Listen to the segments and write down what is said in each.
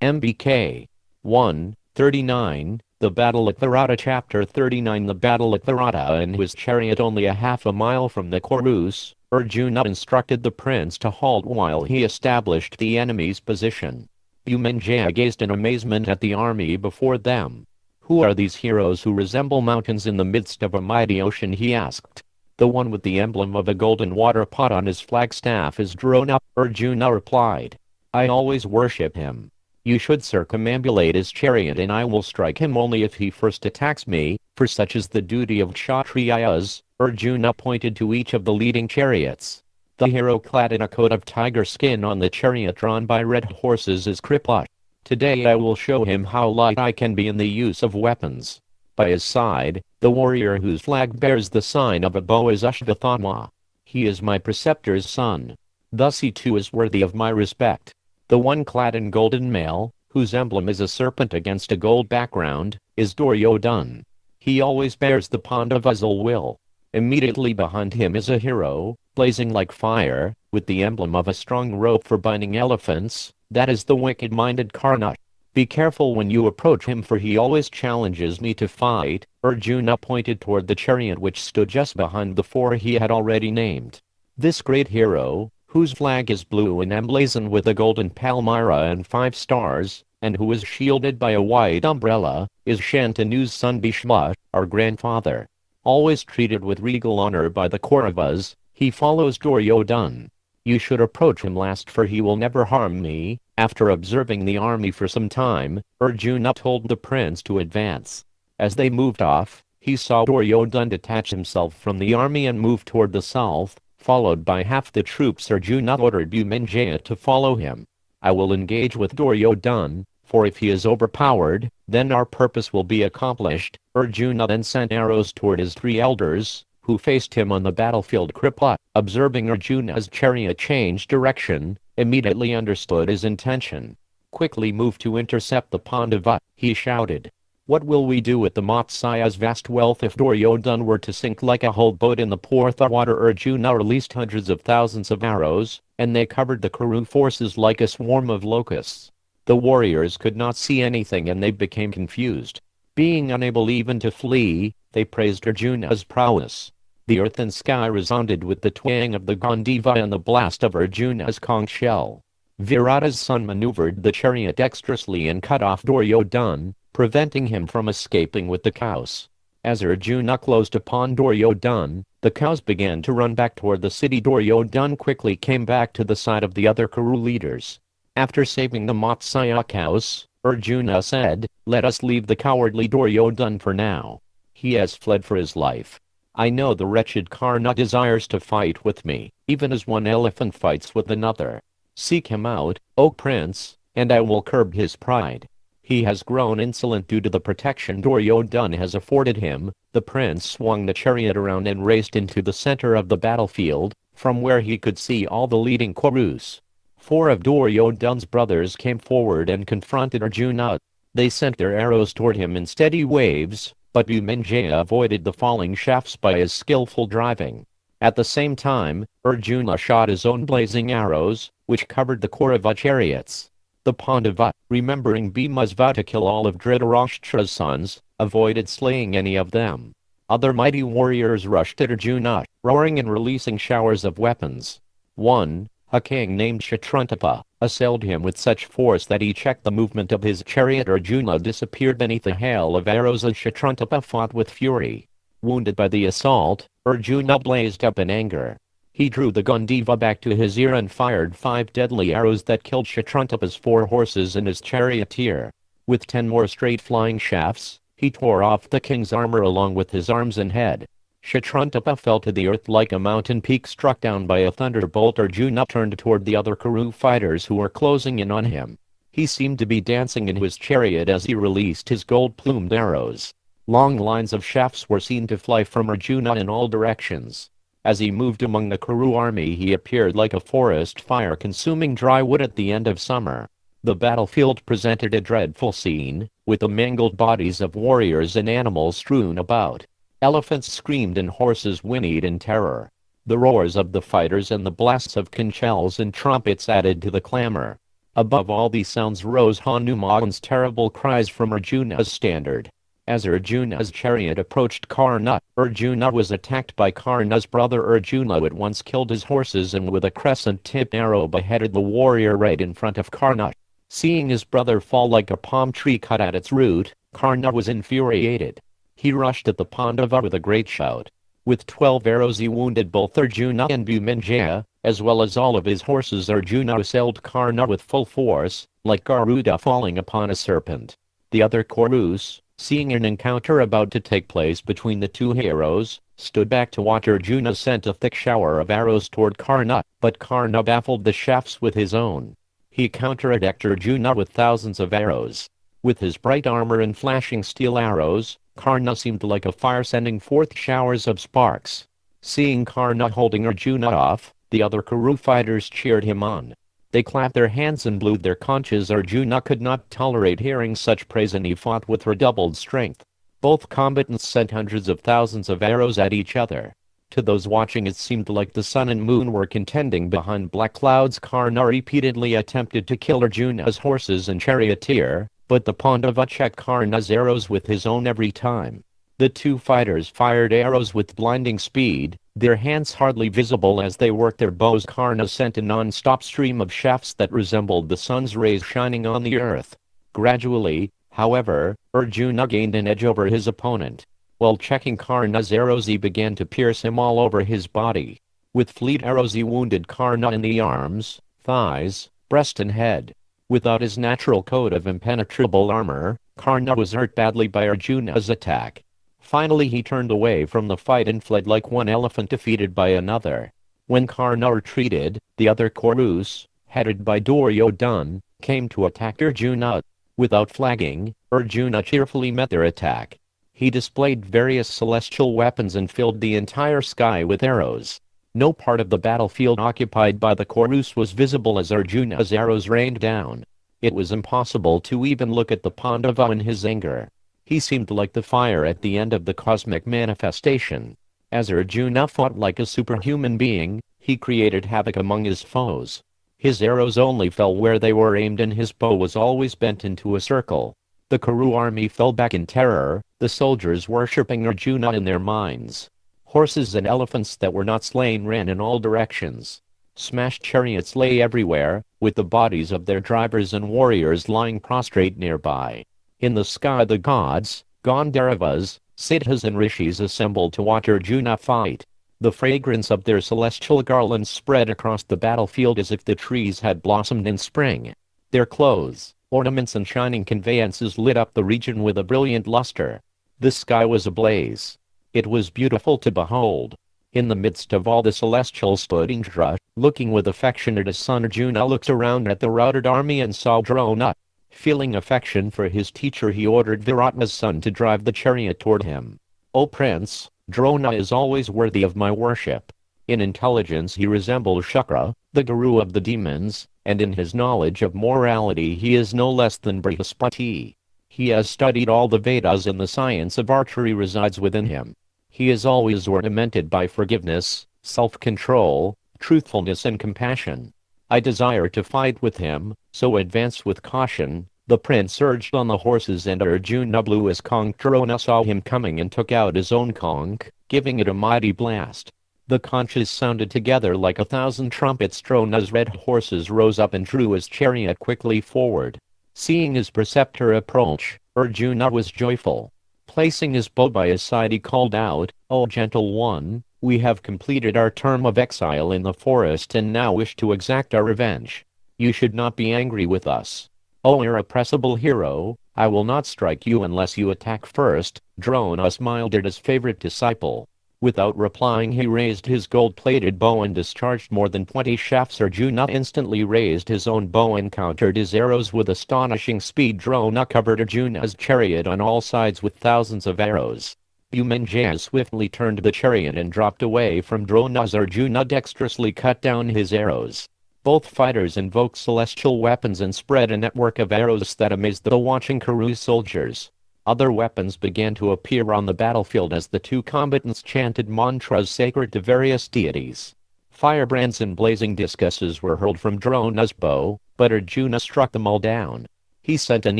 MBK 1:39, The Battle at Virata. Chapter 39. The Battle at Virata. In his chariot only a half a mile from the Kurus, Arjuna instructed the prince to halt while he established the enemy's position. Bhumanjaya gazed in amazement at the army before them. "Who are these heroes who resemble mountains in the midst of a mighty ocean?" he asked. "The one with the emblem of a golden water pot on his flagstaff is Drona," Arjuna replied. "I always worship him. You should circumambulate his chariot and I will strike him only if he first attacks me, for such is the duty of Kshatriyas." Arjuna pointed to each of the leading chariots. The hero clad in a coat of tiger skin on the chariot drawn by red horses is Kripala. "Today I will show him how light I can be in the use of weapons." By his side, the warrior whose flag bears the sign of a bow is Ashvatthama. "He is my preceptor's son. Thus he too is worthy of my respect." The one clad in golden mail, whose emblem is a serpent against a gold background, is Duryodhana. He always bears the Pandavas' ill will. Immediately behind him is a hero, blazing like fire, with the emblem of a strong rope for binding elephants. That is the wicked-minded Karna. "Be careful when you approach him, for he always challenges me to fight." Arjuna pointed toward the chariot which stood just behind the four he had already named. This great hero, whose flag is blue and emblazoned with a golden palmyra and 5 stars, and who is shielded by a white umbrella, is Shantanu's son Bhishma, our grandfather. Always treated with regal honor by the Kauravas, he follows Duryodhana. You should approach him last, for he will never harm me." After observing the army for some time, Arjuna told the prince to advance. As they moved off, he saw Duryodhana detach himself from the army and move toward the south, followed by half the troops. Arjuna ordered Bhumanjaya to follow him. "I will engage with Duryodhana, for if he is overpowered, then our purpose will be accomplished." Arjuna then sent arrows toward his 3 elders, who faced him on the battlefield. Kripala, observing Arjuna's chariot change direction, immediately understood his intention. "Quickly move to intercept the Pandava," he shouted. "What will we do with the Matsaya's vast wealth if Duryodhana were to sink like a whole boat in the Portha water?" Arjuna released hundreds of thousands of arrows, and they covered the Kuru forces like a swarm of locusts. The warriors could not see anything and they became confused. Being unable even to flee, they praised Arjuna's prowess. The earth and sky resounded with the twang of the Gandiva and the blast of Arjuna's conch shell. Virata's son maneuvered the chariot dexterously and cut off Duryodhana, preventing him from escaping with the cows. As Arjuna closed upon Duryodhana, the cows began to run back toward the city. Duryodhana quickly came back to the side of the other Kuru leaders. After saving the Matsaya cows, Arjuna said, "Let us leave the cowardly Duryodhana for now. He has fled for his life. I know the wretched Karna desires to fight with me, even as one elephant fights with another. Seek him out, O prince, and I will curb his pride. He has grown insolent due to the protection Duryodhana has afforded him." The prince swung the chariot around and raced into the center of the battlefield, from where he could see all the leading Kurus. 4 of Duryodhana's brothers came forward and confronted Arjuna. They sent their arrows toward him in steady waves, but Bhumanjaya avoided the falling shafts by his skillful driving. At the same time, Arjuna shot his own blazing arrows, which covered the Kaurava chariots. The Pandava, remembering Bhima's vow to kill all of Dhritarashtra's sons, avoided slaying any of them. Other mighty warriors rushed at Arjuna, roaring and releasing showers of weapons. 1. A king named Kshatrantapa assailed him with such force that he checked the movement of his chariot. Arjuna disappeared beneath a hail of arrows as Kshatrantapa fought with fury. Wounded by the assault, Arjuna blazed up in anger. He drew the Gandiva back to his ear and fired 5 deadly arrows that killed Kshatrantapa's 4 horses and his charioteer. With 10 more straight flying shafts, he tore off the king's armor along with his arms and head. Kshatrantapa fell to the earth like a mountain peak struck down by a thunderbolt. Arjuna turned toward the other Kuru fighters who were closing in on him. He seemed to be dancing in his chariot as he released his gold-plumed arrows. Long lines of shafts were seen to fly from Arjuna in all directions. As he moved among the Kuru army, he appeared like a forest fire consuming dry wood at the end of summer. The battlefield presented a dreadful scene, with the mangled bodies of warriors and animals strewn about. Elephants screamed and horses whinnied in terror. The roars of the fighters and the blasts of conch shells and trumpets added to the clamor. Above all these sounds rose Hanuman's terrible cries from Arjuna's standard. As Arjuna's chariot approached Karna, Arjuna was attacked by Karna's brother. Arjuna at once killed his horses and with a crescent-tipped arrow beheaded the warrior right in front of Karna. Seeing his brother fall like a palm tree cut at its root, Karna was infuriated. He rushed at the Pandava with a great shout. With 12 arrows he wounded both Arjuna and Bhumanjaya, as well as all of his horses. Arjuna assailed Karna with full force, like Garuda falling upon a serpent. The other Kurus, seeing an encounter about to take place between the two heroes, stood back to watch. Arjuna sent a thick shower of arrows toward Karna, but Karna baffled the shafts with his own. He counterattacked Arjuna with thousands of arrows. With his bright armor and flashing steel arrows, Karna seemed like a fire sending forth showers of sparks. Seeing Karna holding Arjuna off, the other Kuru fighters cheered him on. They clapped their hands and blew their conches. Arjuna could not tolerate hearing such praise and he fought with redoubled strength. Both combatants sent hundreds of thousands of arrows at each other. To those watching it seemed like the sun and moon were contending behind black clouds. Karna repeatedly attempted to kill Arjuna's horses and charioteer, but the Pandava checked Karna's arrows with his own every time. The two fighters fired arrows with blinding speed, their hands hardly visible as they worked their bows. Karna sent a non-stop stream of shafts that resembled the sun's rays shining on the earth. Gradually, however, Arjuna gained an edge over his opponent. While checking Karna's arrows he began to pierce him all over his body. With fleet arrows he wounded Karna in the arms, thighs, breast and head. Without his natural coat of impenetrable armor, Karna was hurt badly by Arjuna's attack. Finally he turned away from the fight and fled like one elephant defeated by another. When Karna retreated, the other Kurus, headed by Duryodhana, came to attack Arjuna. Without flagging, Arjuna cheerfully met their attack. He displayed various celestial weapons and filled the entire sky with arrows. No part of the battlefield occupied by the Kurus was visible as Arjuna's arrows rained down. It was impossible to even look at the Pandava in his anger. He seemed like the fire at the end of the cosmic manifestation. As Arjuna fought like a superhuman being, he created havoc among his foes. His arrows only fell where they were aimed and his bow was always bent into a circle. The Kuru army fell back in terror, the soldiers worshipping Arjuna in their minds. Horses and elephants that were not slain ran in all directions. Smashed chariots lay everywhere, with the bodies of their drivers and warriors lying prostrate nearby. In the sky the gods, Gandharvas, Siddhas and Rishis assembled to watch Arjuna fight. The fragrance of their celestial garlands spread across the battlefield as if the trees had blossomed in spring. Their clothes, ornaments and shining conveyances lit up the region with a brilliant luster. The sky was ablaze. It was beautiful to behold. In the midst of all the celestials stood Indra, looking with affection at his son. Arjuna looked around at the routed army and saw Drona. Feeling affection for his teacher he ordered Viratma's son to drive the chariot toward him. "O Prince, Drona is always worthy of my worship. In intelligence he resembles Shukra, the guru of the demons, and in his knowledge of morality he is no less than Brihaspati. He has studied all the Vedas and the science of archery resides within him. He is always ornamented by forgiveness, self-control, truthfulness and compassion. I desire to fight with him, so advance with caution." The prince urged on the horses and Arjuna blew his conch. Drona saw him coming and took out his own conch, giving it a mighty blast. The conches sounded together like 1,000 trumpets. Drona's red horses rose up and drew his chariot quickly forward. Seeing his preceptor approach, Arjuna was joyful. Placing his bow by his side he called out, "O gentle one, we have completed our term of exile in the forest and now wish to exact our revenge. You should not be angry with us. O irrepressible hero, I will not strike you unless you attack first." Drona smiled at his favorite disciple. Without replying he raised his gold-plated bow and discharged more than 20 shafts. Arjuna instantly raised his own bow and countered his arrows with astonishing speed. Drona covered Arjuna's chariot on all sides with thousands of arrows. Bhumanjaya swiftly turned the chariot and dropped away from Drona as Arjuna dexterously cut down his arrows. Both fighters invoked celestial weapons and spread a network of arrows that amazed the watching Kuru soldiers. Other weapons began to appear on the battlefield as the two combatants chanted mantras sacred to various deities. Firebrands and blazing discuses were hurled from Drona's bow, but Arjuna struck them all down. He sent an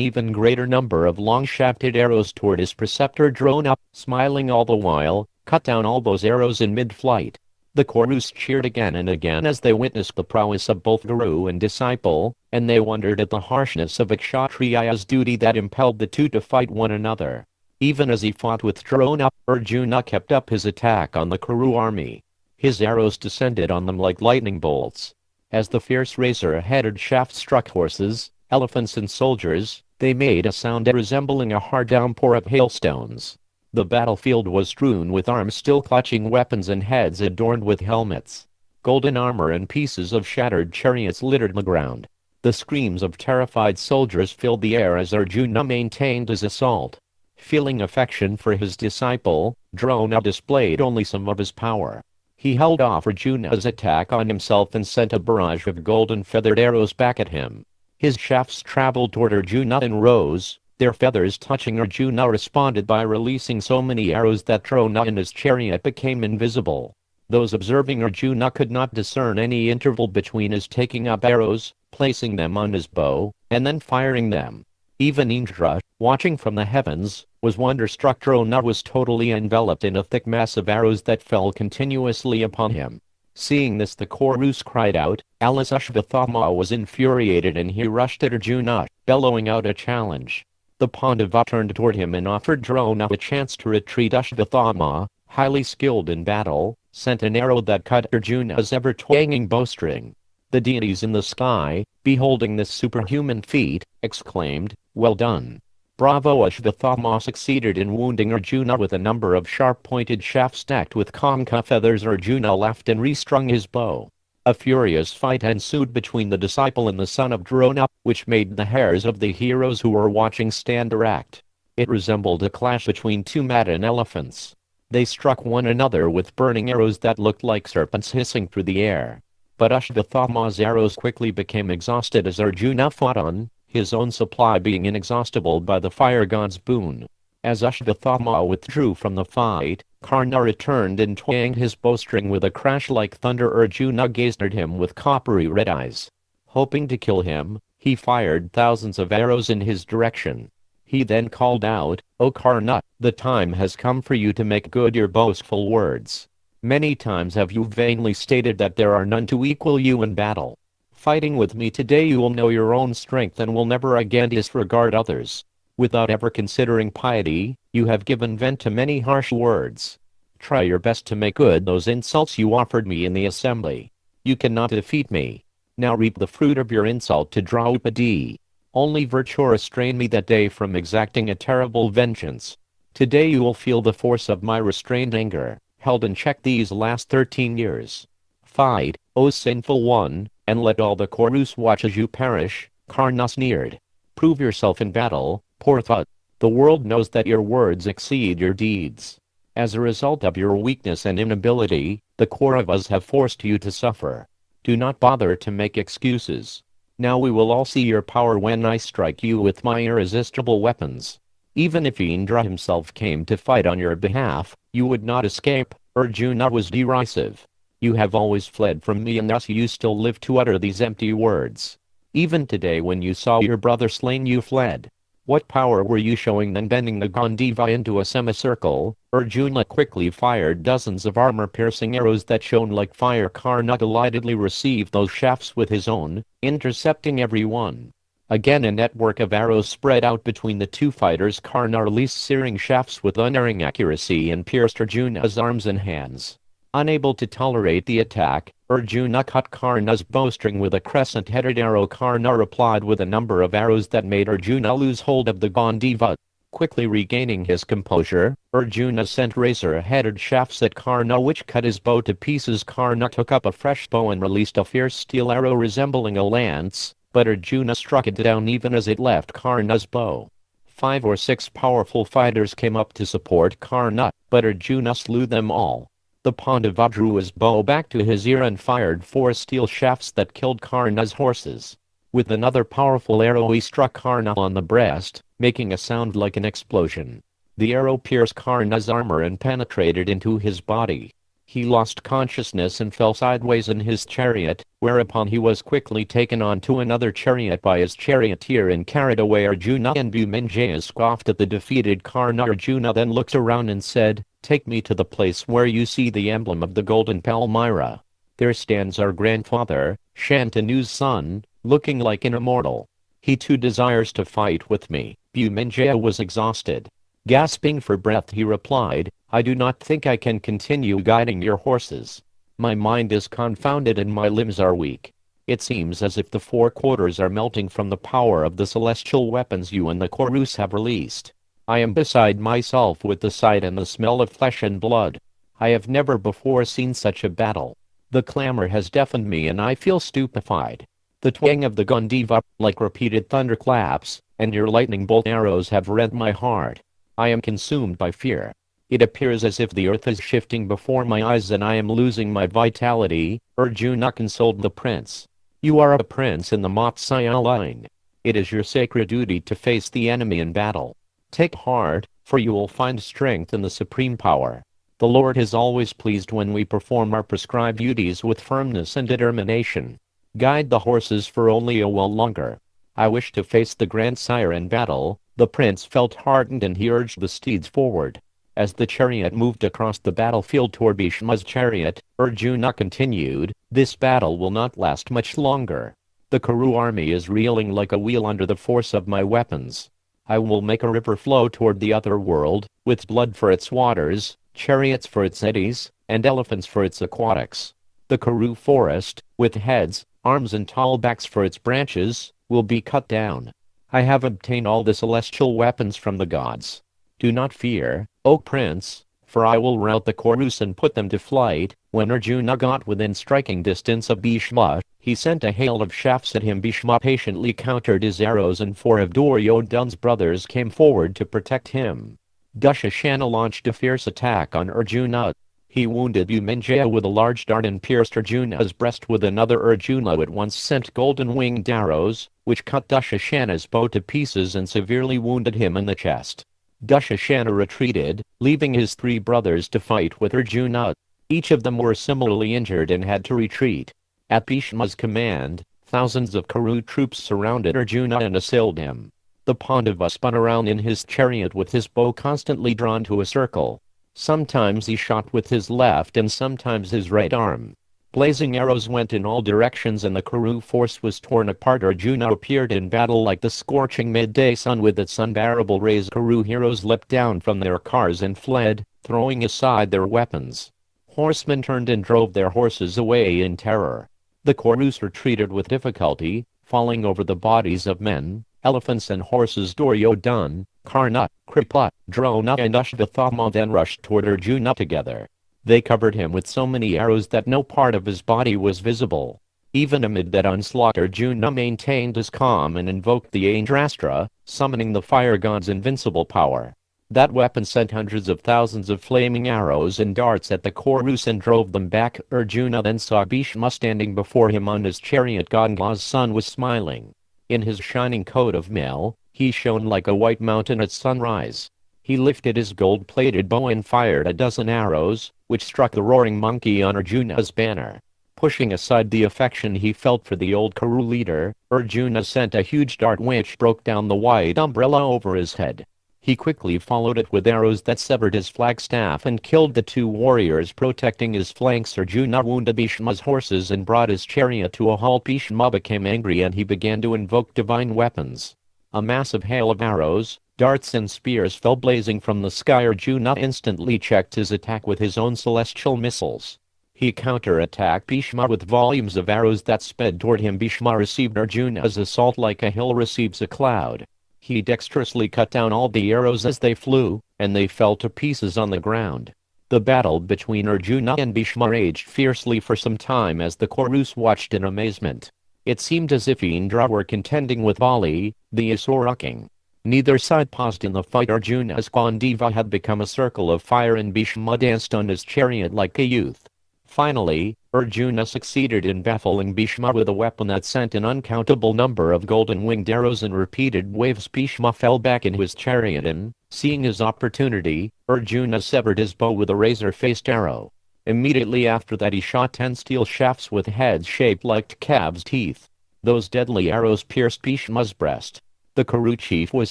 even greater number of long-shafted arrows toward his preceptor Drona, smiling all the while, cut down all those arrows in mid-flight. The Kurus cheered again and again as they witnessed the prowess of both guru and disciple, and they wondered at the harshness of a Kshatriya's duty that impelled the two to fight one another. Even as he fought with Drona, Arjuna kept up his attack on the Kuru army. His arrows descended on them like lightning bolts. As the fierce razor-headed shafts struck horses, elephants and soldiers, they made a sound resembling a hard downpour of hailstones. The battlefield was strewn with arms still clutching weapons and heads adorned with helmets. Golden armor and pieces of shattered chariots littered the ground. The screams of terrified soldiers filled the air as Arjuna maintained his assault. Feeling affection for his disciple, Drona displayed only some of his power. He held off Arjuna's attack on himself and sent a barrage of golden feathered arrows back at him. His shafts traveled toward Arjuna in rows. Their feathers touching Arjuna responded by releasing so many arrows that Drona and his chariot became invisible. Those observing Arjuna could not discern any interval between his taking up arrows, placing them on his bow, and then firing them. Even Indra, watching from the heavens, was wonderstruck. Drona was totally enveloped in a thick mass of arrows that fell continuously upon him. Seeing this, the Kurus cried out. Alas, Ashvatthama was infuriated and he rushed at Arjuna, bellowing out a challenge. The Pandava turned toward him and offered Drona a chance to retreat. Ashvatthama, highly skilled in battle, sent an arrow that cut Arjuna's ever-twanging bowstring. The deities in the sky, beholding this superhuman feat, exclaimed, "Well done! Bravo!" Ashvatthama succeeded in wounding Arjuna with a number of sharp-pointed shafts stacked with kanka feathers. Arjuna laughed and restrung his bow. A furious fight ensued between the disciple and the son of Drona, which made the hairs of the heroes who were watching stand erect. It resembled a clash between two maddened elephants. They struck one another with burning arrows that looked like serpents hissing through the air. But Ashvatthama's arrows quickly became exhausted as Arjuna fought on, his own supply being inexhaustible by the fire god's boon. As Ashvatthama withdrew from the fight, Karna returned and twanged his bowstring with a crash like thunder. Arjuna gazed at him with coppery red eyes. Hoping to kill him, he fired thousands of arrows in his direction. He then called out, "O Karna, the time has come for you to make good your boastful words. Many times have you vainly stated that there are none to equal you in battle. Fighting with me today you will know your own strength and will never again disregard others. Without ever considering piety, you have given vent to many harsh words. Try your best to make good those insults you offered me in the assembly. You cannot defeat me. Now reap the fruit of your insult to Draupadi. Only virtue restrained me that day from exacting a terrible vengeance. Today you will feel the force of my restrained anger, held in check these last 13 years. Fight, O sinful one, and let all the Kurus watch as you perish." Karna sneered. "Prove yourself in battle, Partha. The world knows that your words exceed your deeds. As a result of your weakness and inability, the Kauravas have forced you to suffer. Do not bother to make excuses. Now we will all see your power when I strike you with my irresistible weapons. Even if Indra himself came to fight on your behalf, you would not escape." Arjuna was derisive. "You have always fled from me and thus you still live to utter these empty words. Even today when you saw your brother slain you fled. What power were you showing then bending the Gandiva into a semicircle?" Arjuna quickly fired dozens of armor-piercing arrows that shone like fire. Karna delightedly received those shafts with his own, intercepting every one. Again a network of arrows spread out between the two fighters. Karna released searing shafts with unerring accuracy and pierced Arjuna's arms and hands. Unable to tolerate the attack, Arjuna cut Karna's bowstring with a crescent-headed arrow. Karna replied with a number of arrows that made Arjuna lose hold of the Gandiva. Quickly regaining his composure, Arjuna sent razor-headed shafts at Karna which cut his bow to pieces. Karna took up a fresh bow and released a fierce steel arrow resembling a lance, but Arjuna struck it down even as it left Karna's bow. 5 or 6 powerful fighters came up to support Karna, but Arjuna slew them all. The Pandava drew his bow back to his ear and fired 4 steel shafts that killed Karna's horses. With another powerful arrow he struck Karna on the breast, making a sound like an explosion. The arrow pierced Karna's armor and penetrated into his body. He lost consciousness and fell sideways in his chariot, whereupon he was quickly taken onto another chariot by his charioteer and carried away. Arjuna and Bhumanjaya scoffed at the defeated Karna. Arjuna then looked around and said, "Take me to the place where you see the emblem of the golden Palmyra. There stands our grandfather, Shantanu's son, looking like an immortal. He too desires to fight with me." Bhumanjaya was exhausted. Gasping for breath, he replied, "I do not think I can continue guiding your horses. My mind is confounded and my limbs are weak. It seems as if the four quarters are melting from the power of the celestial weapons you and the Kurus have released. I am beside myself with the sight and the smell of flesh and blood. I have never before seen such a battle. The clamor has deafened me and I feel stupefied. The twang of the Gandiva, like repeated thunderclaps, and your lightning bolt arrows have rent my heart. I am consumed by fear. It appears as if the earth is shifting before my eyes and I am losing my vitality." Arjuna consoled the prince. "You are a prince in the Matsya line. It is your sacred duty to face the enemy in battle. Take heart, for you will find strength in the supreme power. The Lord is always pleased when we perform our prescribed duties with firmness and determination. Guide the horses for only a while longer. I wish to face the grandsire in battle." The prince felt heartened and he urged the steeds forward. As the chariot moved across the battlefield toward Bhishma's chariot, Arjuna continued, "This battle will not last much longer. The Kuru army is reeling like a wheel under the force of my weapons. I will make a river flow toward the other world, with blood for its waters, chariots for its eddies, and elephants for its aquatics. The Kuru forest, with heads, arms and tall backs for its branches, will be cut down. I have obtained all the celestial weapons from the gods. Do not fear, O prince, for I will rout the Kurus and put them to flight." When Arjuna got within striking distance of Bhishma, he sent a hail of shafts at him. Bhishma patiently countered his arrows and four of Duryodhana's brothers came forward to protect him. Dushasana launched a fierce attack on Arjuna. He wounded Bhumanjaya with a large dart and pierced Arjuna's breast with another. Arjuna at once sent golden-winged arrows, which cut Dushasana's bow to pieces and severely wounded him in the chest. Dushasana retreated, leaving his three brothers to fight with Arjuna. Each of them were similarly injured and had to retreat. At Bhishma's command, thousands of Kuru troops surrounded Arjuna and assailed him. The Pandava spun around in his chariot with his bow constantly drawn to a circle. Sometimes he shot with his left and sometimes his right arm. Blazing arrows went in all directions and the Kuru force was torn apart. Arjuna appeared in battle like the scorching midday sun with its unbearable rays. Kuru heroes leapt down from their cars and fled, throwing aside their weapons. Horsemen turned and drove their horses away in terror. The Kurus retreated with difficulty, falling over the bodies of men, elephants and horses. Duryodhana, Karna, Kripa, Drona and Ashvatthama then rushed toward Arjuna together. They covered him with so many arrows that no part of his body was visible. Even amid that onslaught, Arjuna maintained his calm and invoked the Aindrastra, summoning the fire god's invincible power. That weapon sent hundreds of thousands of flaming arrows and darts at the Kurus and drove them back. Arjuna then saw Bhishma standing before him on his chariot. Ganga's son was smiling. In his shining coat of mail, he shone like a white mountain at sunrise. He lifted his gold-plated bow and fired a dozen arrows, which struck the roaring monkey on Arjuna's banner. Pushing aside the affection he felt for the old Kuru leader, Arjuna sent a huge dart which broke down the white umbrella over his head. He quickly followed it with arrows that severed his flagstaff and killed the two warriors protecting his flanks. Arjuna wounded Bhishma's horses and brought his chariot to a halt. Bhishma became angry and he began to invoke divine weapons. A massive hail of arrows, darts and spears fell blazing from the sky. Arjuna instantly checked his attack with his own celestial missiles. He counter-attacked Bhishma with volumes of arrows that sped toward him. Bhishma received Arjuna's assault like a hill receives a cloud. He dexterously cut down all the arrows as they flew, and they fell to pieces on the ground. The battle between Arjuna and Bhishma raged fiercely for some time as the Kurus watched in amazement. It seemed as if Indra were contending with Bali, the Asura king. Neither side paused in the fight. Arjuna's Gandiva had become a circle of fire and Bhishma danced on his chariot like a youth. Finally, Arjuna succeeded in baffling Bhishma with a weapon that sent an uncountable number of golden-winged arrows in repeated waves. Bhishma fell back in his chariot and, seeing his opportunity, Arjuna severed his bow with a razor-faced arrow. Immediately after that he shot 10 steel shafts with heads shaped like calves' teeth. Those deadly arrows pierced Bhishma's breast. The Kuru chief was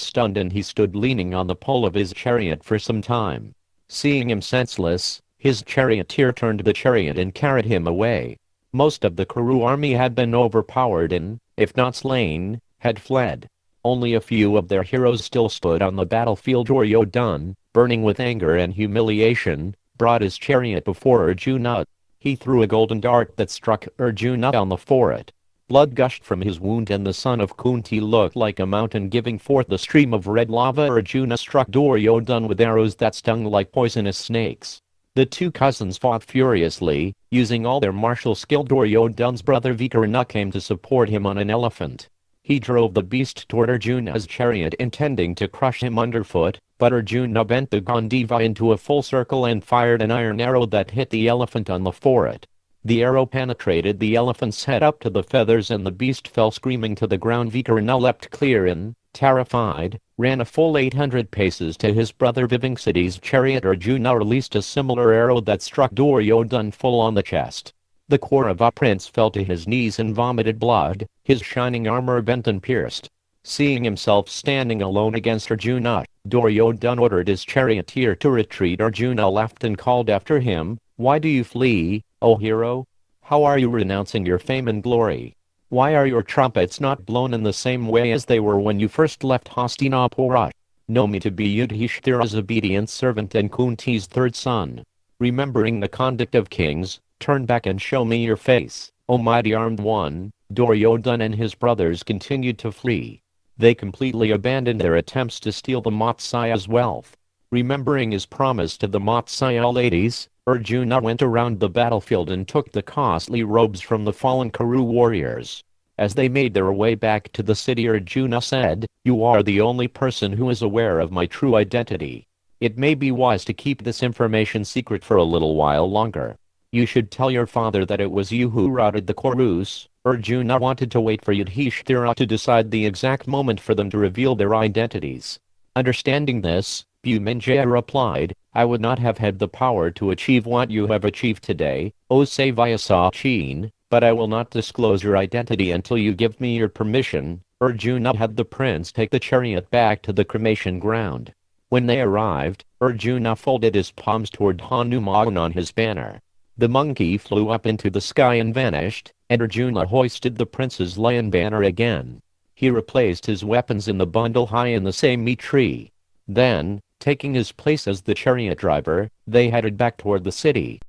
stunned and he stood leaning on the pole of his chariot for some time. Seeing him senseless, his charioteer turned the chariot and carried him away. Most of the Kuru army had been overpowered and, if not slain, had fled. Only a few of their heroes still stood on the battlefield. Duryodhana, burning with anger and humiliation, brought his chariot before Arjuna. He threw a golden dart that struck Arjuna on the forehead. Blood gushed from his wound and the son of Kunti looked like a mountain giving forth a stream of red lava. Arjuna struck Duryodhana with arrows that stung like poisonous snakes. The two cousins fought furiously, using all their martial skill. Duryodhana's brother Vikarna came to support him on an elephant. He drove the beast toward Arjuna's chariot intending to crush him underfoot, but Arjuna bent the Gandiva into a full circle and fired an iron arrow that hit the elephant on the forehead. The arrow penetrated the elephant's head up to the feathers and the beast fell screaming to the ground. Vikarna leapt clear and, terrified, ran a full 800 paces to his brother Vivingsiddhi's chariot. Arjuna released a similar arrow that struck Duryodhana full on the chest. The Kaurava prince fell to his knees and vomited blood, his shining armor bent and pierced. Seeing himself standing alone against Arjuna, Duryodhana ordered his charioteer to retreat. Arjuna laughed and called after him, "Why do you flee, O hero? How are you renouncing your fame and glory? Why are your trumpets not blown in the same way as they were when you first left Hastinapura? Know me to be Yudhishthira's obedient servant and Kunti's third son. Remembering the conduct of kings, turn back and show me your face, O mighty armed one." Duryodhana and his brothers continued to flee. They completely abandoned their attempts to steal the Matsya's wealth. Remembering his promise to the Matsya ladies, Arjuna went around the battlefield and took the costly robes from the fallen Kuru warriors. As they made their way back to the city, Arjuna said, "You are the only person who is aware of my true identity. It may be wise to keep this information secret for a little while longer. You should tell your father that it was you who routed the Kurus." Arjuna wanted to wait for Yudhishthira to decide the exact moment for them to reveal their identities. Understanding this, Bhumanjaya replied, "I would not have had the power to achieve what you have achieved today, O Savyasachin, but I will not disclose your identity until you give me your permission." Arjuna had the prince take the chariot back to the cremation ground. When they arrived, Arjuna folded his palms toward Hanuman on his banner. The monkey flew up into the sky and vanished, and Arjuna hoisted the prince's lion banner again. He replaced his weapons in the bundle high in the same tree. Then, taking his place as the chariot driver, they headed back toward the city.